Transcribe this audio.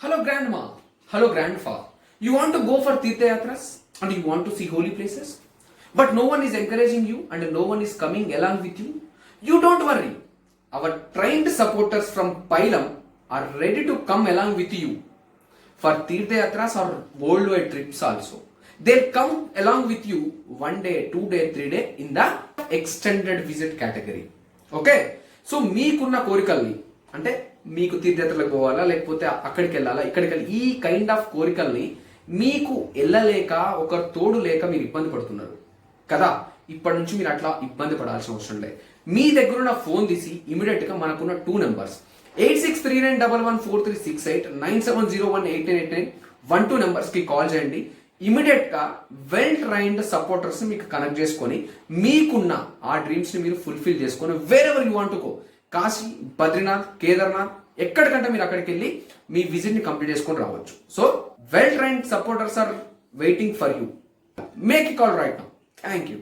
Hello grandma, hello grandfather. You want to go for Tirtha Yatras and you want to see holy places, but no one is encouraging you and no one is coming along with you. You don't worry. Our trained supporters from Pailam are ready to come along with you for Tirtha Yatras or worldwide trips also. They'll come along with you 1 day, 2 day, 3 day in the extended visit category. Okay, so మీకున్న కోరికల్ని అంటే మీకు తీర్థయాత్రలకు పోవాలా లేకపోతే అక్కడికి వెళ్ళాలా ఇక్కడికి వెళ్ళి ఈ కైండ్ ఆఫ్ కోరికల్ని మీకు వెళ్ళలేక ఒక తోడు లేక మీరు ఇబ్బంది పడుతున్నారు కదా. ఇప్పటి నుంచి మీరు అట్లా ఇబ్బంది పడాల్సిన అవసరం లేదు. మీ దగ్గర ఉన్న ఫోన్ తీసి ఇమీడియట్ గా మనకున్న 2 నెంబర్స్ 8639114368 97018989 12 నెంబర్స్ కి కాల్ చేయండి. ఇమీడియట్ గా వెల్ ట్రైన్డ్ సపోర్టర్స్ మీకు కనెక్ట్ చేసుకొని మీకున్న ఆ డ్రీమ్స్ ని మీరు ఫుల్ఫిల్ చేసుకొని wherever you want to go, Kashi, Badrinath, Kedarnath, ఎక్కడికంటే మీరు అక్కడికి వెళ్ళి మీ విజిట్ ని కంప్లీట్ చేసుకొని రావచ్చు. So well trained supporters are waiting for you. Make a call right now. Thank you.